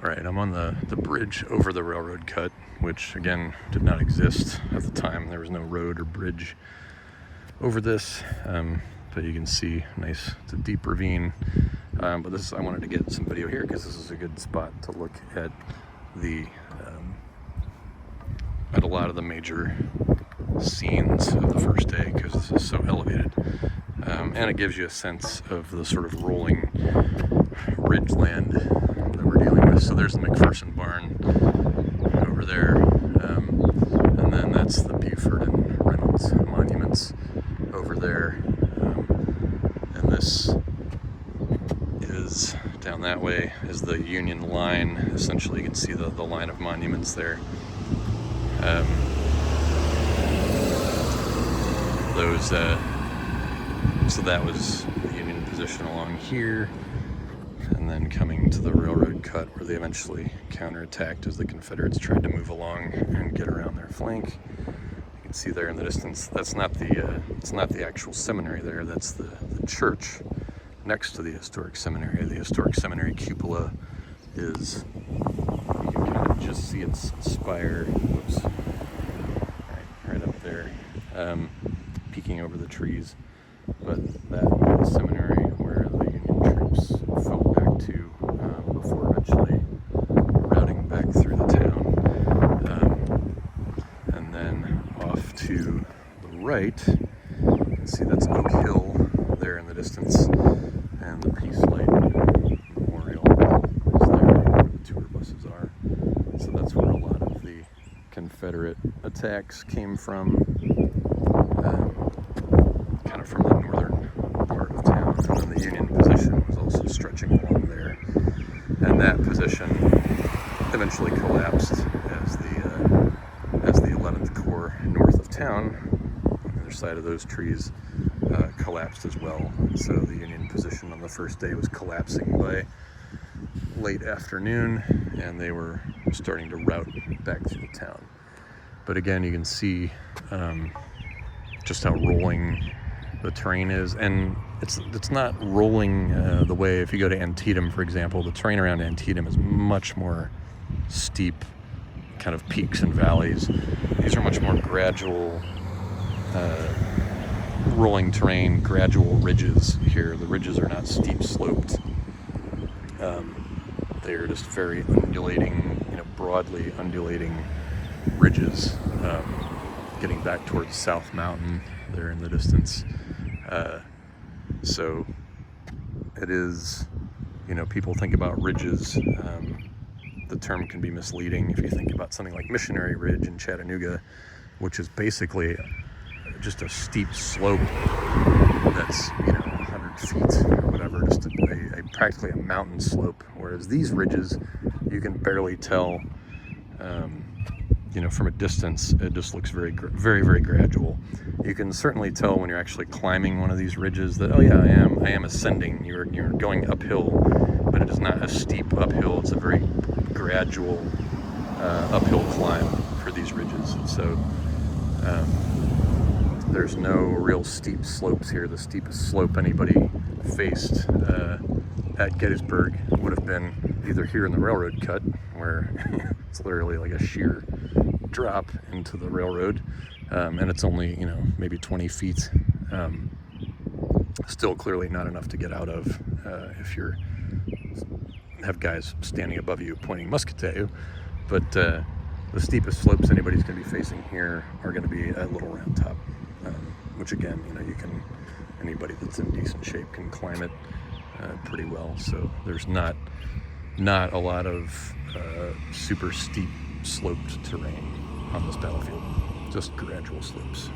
All right, I'm on the bridge over the railroad cut, which again did not exist at the time. There was no road or bridge over this, but you can see nice, it's a deep ravine. But this, I wanted to get some video here because this is a good spot to look at at a lot of the major scenes of the first day, because this is so elevated. And it gives you a sense of the sort of rolling ridgeland that we're dealing with. So there's the McPherson barn over there, and then that's the Buford and Reynolds monuments over there, and this is down that way is the Union line. Essentially you can see the line of monuments there. So that was the Union position along here, and then coming to the railroad cut where they eventually counterattacked as the Confederates tried to move along and get around their flank. You can see there in the distance, that's not it's not the actual seminary there, that's the church next to the historic seminary. The historic seminary cupola is, you can kind of just see its spire, whoops, right up there, peeking over the trees. But that seminary where the Union troops fell back to before eventually routing back through the town. And then off to the right, you can see that's Oak Hill there in the distance, and the Peace Light Memorial is there where the tour buses are. So that's where a lot of the Confederate attacks came from. Kind of from the northern part of town, and then the Union position was also stretching along there, and that position eventually collapsed as the 11th Corps north of town, on the other side of those trees, collapsed as well. So the Union position on the first day was collapsing by late afternoon, and they were starting to rout back through the town. But again, you can see just how rolling the terrain is, and it's not rolling the way, if you go to Antietam, for example, the terrain around Antietam is much more steep, kind of peaks and valleys. These are much more gradual rolling terrain, gradual ridges here. The ridges are not steep sloped. They're just very undulating, broadly undulating ridges, getting back towards South Mountain there in the distance. So it is, people think about ridges. The term can be misleading if you think about something like Missionary Ridge in Chattanooga, which is basically just a steep slope that's 100 feet or whatever, just practically a mountain slope. Whereas these ridges, you can barely tell. From a distance, it just looks very, very gradual. You can certainly tell when you're actually climbing one of these ridges that, oh yeah, I am ascending. You're going uphill, but it is not a steep uphill. It's a very gradual uphill climb for these ridges. So there's no real steep slopes here. The steepest slope anybody faced at Gettysburg would have been either here in the railroad cut, where it's literally like a sheer drop into the railroad, and it's only maybe 20 feet. Still clearly not enough to get out of if you have guys standing above you pointing muskets at you. But the steepest slopes anybody's going to be facing here are going to be at Little Round Top, which again, anybody that's in decent shape can climb it pretty well. So there's not a lot of super steep sloped terrain on this battlefield, just gradual slopes.